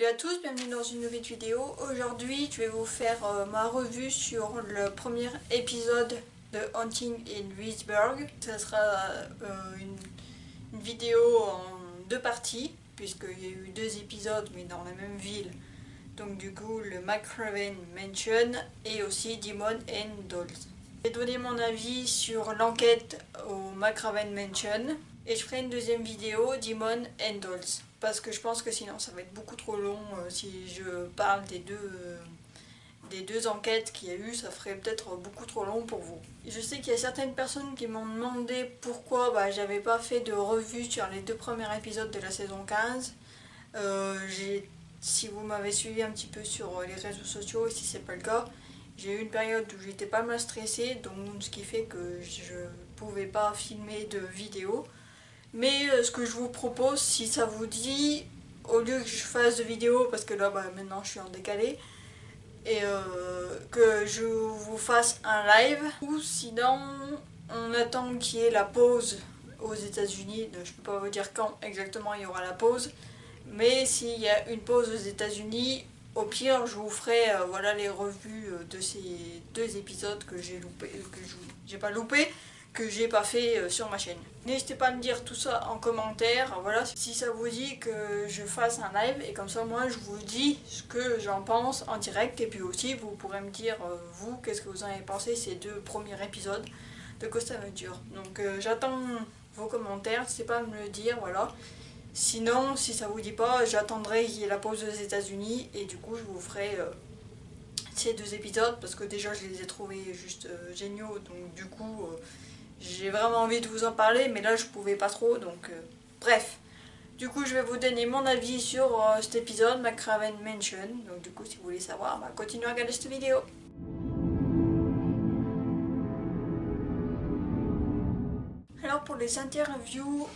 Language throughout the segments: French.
Salut à tous, bienvenue dans une nouvelle vidéo. Aujourd'hui, je vais vous faire ma revue sur le premier épisode de Haunting in Wiesberg. Ça sera une vidéo en deux parties, puisqu'il y a eu deux épisodes, mais dans la même ville. Donc du coup, le McRaven Mansion et aussi Demon and Dolls. Je vais donner mon avis sur l'enquête au McRaven Mansion. Et je ferai une deuxième vidéo, Demon and Dolls. Parce que je pense que sinon ça va être beaucoup trop long si je parle des deux enquêtes qu'il y a eu, ça ferait peut-être beaucoup trop long pour vous. Je sais qu'il y a certaines personnes qui m'ont demandé pourquoi j'avais pas fait de revue sur les deux premiers épisodes de la saison 15. Si vous m'avez suivi un petit peu sur les réseaux sociaux, et si c'est pas le cas, j'ai eu une période où j'étais pas mal stressée, donc ce qui fait que je pouvais pas filmer de vidéo. Mais ce que je vous propose, si ça vous dit, au lieu que je fasse de vidéo, parce que là maintenant je suis en décalé, et que je vous fasse un live, ou sinon on attend qu'il y ait la pause aux États-Unis. Je peux pas vous dire quand exactement il y aura la pause, mais s'il y a une pause aux États-Unis, au pire je vous ferai voilà les revues de ces deux épisodes que j'ai loupé, que j'ai pas fait sur ma chaîne. N'hésitez pas à me dire tout ça en commentaire, voilà, si ça vous dit que je fasse un live, et comme ça moi je vous dis ce que j'en pense en direct, et puis aussi vous pourrez me dire vous, qu'est-ce que vous en avez pensé ces deux premiers épisodes de Ghost Adventure. Donc j'attends vos commentaires, n'hésitez pas à me le dire, voilà. Sinon, si ça vous dit pas, j'attendrai qu'il y ait la pause aux États-Unis, et du coup je vous ferai ces deux épisodes, parce que déjà je les ai trouvés juste géniaux, donc du coup j'ai vraiment envie de vous en parler, mais là je pouvais pas trop, donc bref. Du coup je vais vous donner mon avis sur cet épisode, McRaven Mansion. Donc du coup si vous voulez savoir, continuez à regarder cette vidéo. Alors pour les interviews,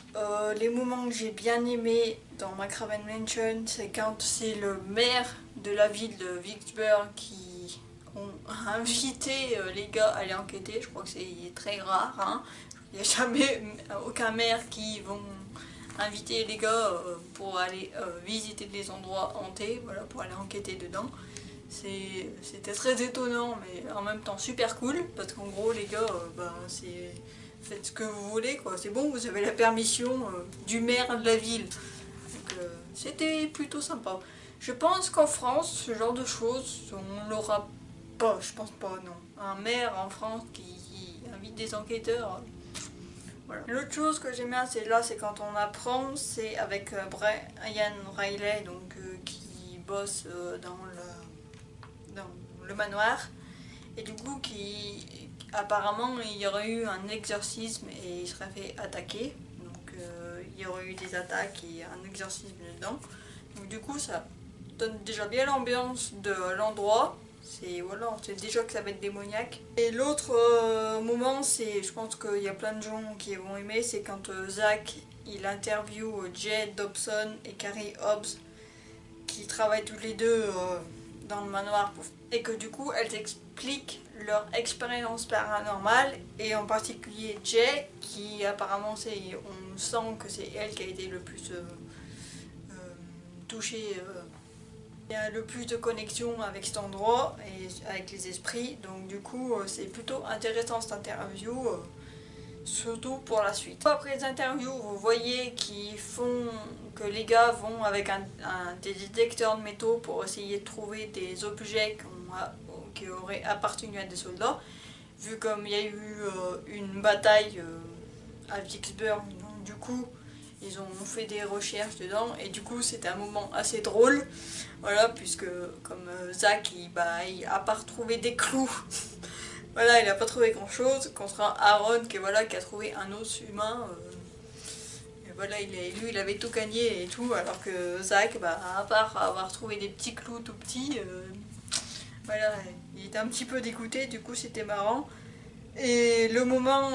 les moments que j'ai bien aimé dans McRaven Mansion, c'est quand c'est le maire de la ville de Wiesberg qui ont invité les gars à aller enquêter. Je crois que c'est très rare, hein. Il n'y a jamais aucun maire qui vont inviter les gars pour aller visiter des endroits hantés, voilà, pour aller enquêter dedans. C'était très étonnant, mais en même temps super cool, parce qu'en gros les gars, faites ce que vous voulez, quoi. C'est bon, vous avez la permission du maire de la ville. Donc c'était plutôt sympa. Je pense qu'en France, ce genre de choses, on l'aura pas, je pense pas, non. Un maire en France qui invite des enquêteurs. Voilà. L'autre chose que j'aime bien, c'est quand on apprend, c'est avec Brian Riley, donc qui bosse dans le manoir, et du coup apparemment il y aurait eu un exorcisme et il serait fait attaquer, donc il y aurait eu des attaques et un exorcisme dedans, donc du coup ça donne déjà bien l'ambiance de l'endroit. Voilà, on sait déjà que ça va être démoniaque. Et l'autre moment, je pense qu'il y a plein de gens qui vont aimer, c'est quand Zach il interviewe Jay Dobson et Carrie Hobbs, qui travaillent tous les deux dans le manoir, et que du coup elles expliquent leur expérience paranormale, et en particulier Jay, qui apparemment on sent que c'est elle qui a été le plus touchée. Il y a le plus de connexion avec cet endroit et avec les esprits, donc du coup c'est plutôt intéressant cette interview, surtout pour la suite. Après les interviews, vous voyez que les gars vont avec des détecteurs de métaux pour essayer de trouver des objets qui auraient appartenu à des soldats, vu comme il y a eu une bataille à Vicksburg, donc du coup ils ont fait des recherches dedans, et du coup c'était un moment assez drôle, voilà, puisque comme Zach il a pas retrouvé des clous voilà, il a pas trouvé grand chose, contre Aaron qui a trouvé un os humain, et voilà, lui il avait tout gagné et tout, alors que Zach, à part avoir trouvé des petits clous tout petits, voilà, il était un petit peu dégoûté, du coup c'était marrant. Et le moment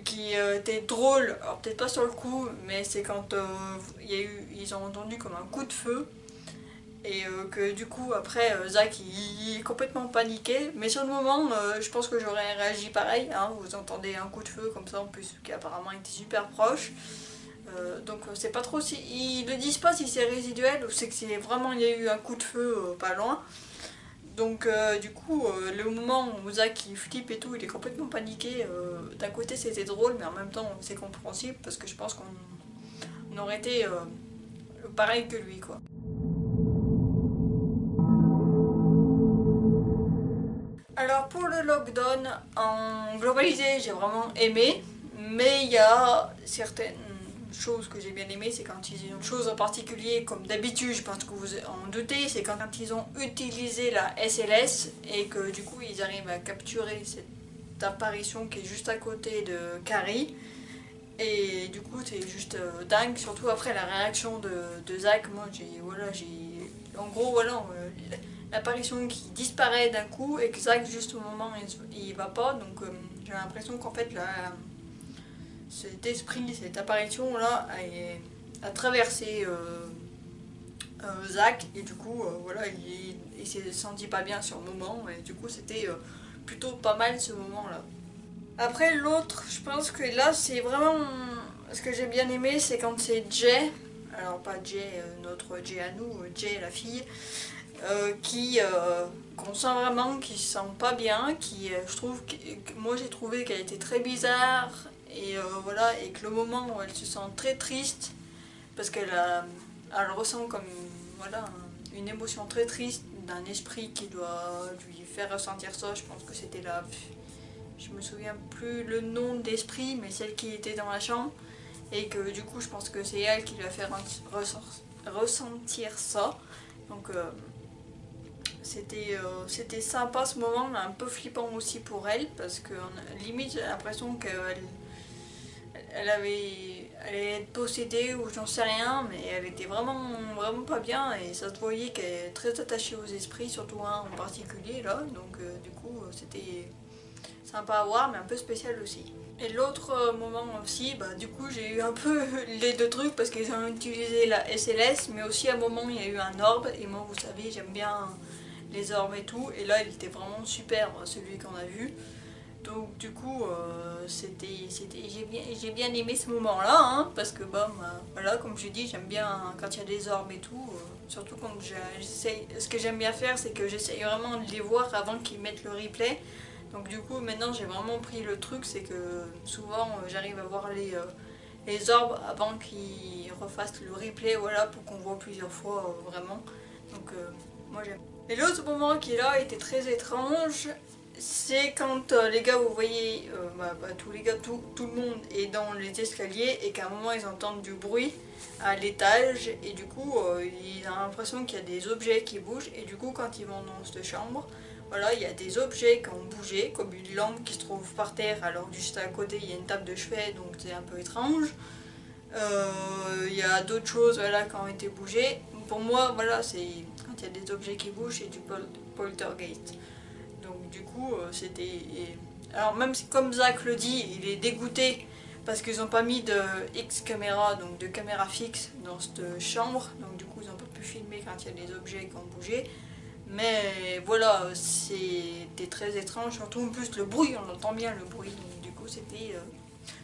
qui était drôle, alors peut-être pas sur le coup, mais c'est quand ils ont entendu comme un coup de feu, et que du coup après Zach il est complètement paniqué, mais sur le moment je pense que j'aurais réagi pareil, hein. Vous entendez un coup de feu comme ça, en plus qui apparemment était super proche, Donc c'est pas trop si... Ils ne disent pas si c'est résiduel ou c'est que c'est vraiment il y a eu un coup de feu pas loin. Donc du coup, le moment où Zach il flippe et tout, il est complètement paniqué. D'un côté c'était drôle, mais en même temps c'est compréhensible parce que je pense qu'on aurait été pareil que lui quoi. Alors pour le lockdown, en globalité j'ai vraiment aimé, mais il y a certaines choses que j'ai bien aimées, c'est quand ils ont une chose en particulier, comme d'habitude, je pense que vous en doutez, c'est quand ils ont utilisé la SLS et que du coup ils arrivent à capturer cette apparition qui est juste à côté de Carrie. Et du coup c'est juste dingue, surtout après la réaction de Zach. Moi en gros voilà, l'apparition qui disparaît d'un coup et que Zach juste au moment il va pas, donc j'ai l'impression qu'en fait cet esprit, cette apparition là a traversé Zach et du coup voilà il s'est senti pas bien sur le moment et du coup c'était plutôt pas mal ce moment là. Après l'autre, je pense que là c'est vraiment ce que j'ai bien aimé, c'est quand c'est Jay, alors pas Jay notre Jay à nous, Jay la fille, qu'on sent vraiment qui se sent pas bien, qui je trouve moi j'ai trouvé qu'elle était très bizarre et voilà, et que le moment où elle se sent très triste parce elle ressent comme voilà une émotion très triste d'un esprit qui doit lui faire ressentir ça. Je pense que c'était là, je me souviens plus le nom d'esprit, mais celle qui était dans la chambre et que du coup je pense que c'est elle qui lui a fait ressentir ça. Donc c'était sympa ce moment, un peu flippant aussi pour elle parce que limite j'ai l'impression qu'elle allait être possédée ou j'en sais rien, mais elle était vraiment pas bien et ça se voyait qu'elle est très attachée aux esprits, surtout un en particulier là, donc du coup c'était sympa à voir mais un peu spécial aussi. Et l'autre moment aussi, bah, du coup j'ai eu un peu les deux trucs parce qu'ils ont utilisé la SLS, mais aussi à un moment il y a eu un orbe et moi vous savez j'aime bien les orbes et tout, et là il était vraiment super celui qu'on a vu. Donc du coup j'ai bien aimé ce moment là hein, parce que bon voilà, comme je dis j'aime bien quand il y a des orbes et tout, surtout quand j'essaye, ce que j'aime bien faire c'est que j'essaye vraiment de les voir avant qu'ils mettent le replay. Donc du coup maintenant j'ai vraiment pris le truc, c'est que souvent j'arrive à voir les orbes avant qu'ils refassent le replay, voilà, pour qu'on voit plusieurs fois vraiment. Donc moi j'aime. Et l'autre moment qui là était très étrange, c'est quand les gars, vous voyez, tous les gars, tout le monde est dans les escaliers et qu'à un moment ils entendent du bruit à l'étage et du coup ils ont l'impression qu'il y a des objets qui bougent et du coup quand ils vont dans cette chambre, voilà, il y a des objets qui ont bougé, comme une lampe qui se trouve par terre alors juste à côté il y a une table de chevet, donc c'est un peu étrange. Il y a d'autres choses voilà, qui ont été bougées. Pour moi, voilà, c'est quand il y a des objets qui bougent, c'est du poltergeist. Donc du coup, c'était... Alors même si, comme Zach le dit, il est dégoûté parce qu'ils n'ont pas mis de X caméra, donc de caméra fixe dans cette chambre. Donc du coup, ils n'ont pas pu filmer quand il y a des objets qui ont bougé. Mais voilà, c'était très étrange, surtout en plus le bruit, on entend bien le bruit. Donc du coup, c'était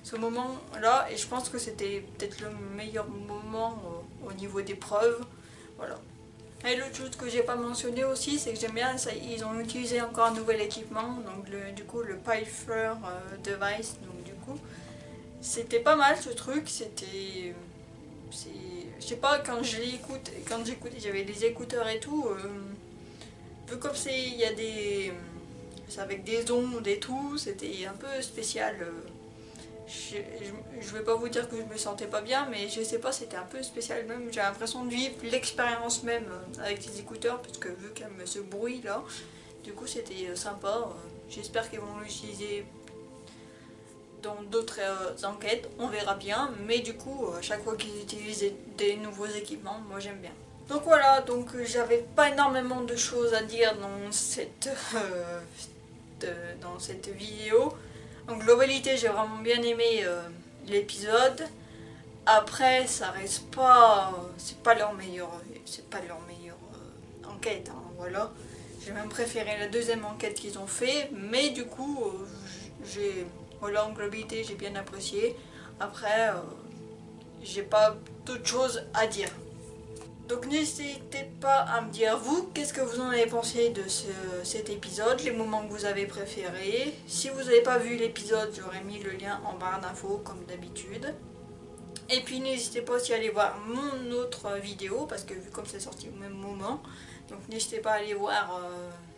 ce moment-là, et je pense que c'était peut-être le meilleur moment au niveau des preuves. Voilà. Et l'autre chose que j'ai pas mentionné aussi, c'est que j'aime bien, ils ont utilisé encore un nouvel équipement, donc du coup le Pilfer device, donc du coup c'était pas mal ce truc, c'était, je sais pas, quand j'écoute, j'avais des écouteurs et tout, peu comme il y a c'est avec des ondes et tout, c'était un peu spécial. Je vais pas vous dire que je me sentais pas bien, mais je sais pas, c'était un peu spécial même. J'ai l'impression de vivre l'expérience même avec les écouteurs, parce que vu qu'il y a ce bruit là, du coup c'était sympa. J'espère qu'ils vont l'utiliser dans d'autres enquêtes, on verra bien. Mais du coup, à chaque fois qu'ils utilisent des nouveaux équipements, moi j'aime bien. Donc voilà, donc j'avais pas énormément de choses à dire dans cette vidéo. En globalité, j'ai vraiment bien aimé l'épisode. Après, ça reste pas, c'est pas leur meilleure enquête, hein, voilà. J'ai même préféré la deuxième enquête qu'ils ont fait, mais du coup, voilà, en globalité, j'ai bien apprécié. Après, j'ai pas d'autre chose à dire. Donc n'hésitez pas à me dire vous, qu'est-ce que vous en avez pensé de cet épisode, les moments que vous avez préférés. Si vous n'avez pas vu l'épisode, j'aurais mis le lien en barre d'infos comme d'habitude. Et puis n'hésitez pas aussi à aller voir mon autre vidéo, parce que vu comme c'est sorti au même moment, donc n'hésitez pas à aller voir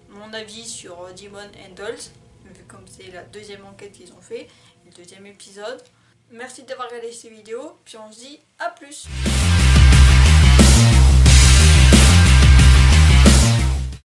mon avis sur Demon and Dolls, vu comme c'est la deuxième enquête qu'ils ont fait, le deuxième épisode. Merci d'avoir regardé cette vidéo, puis on se dit à plus.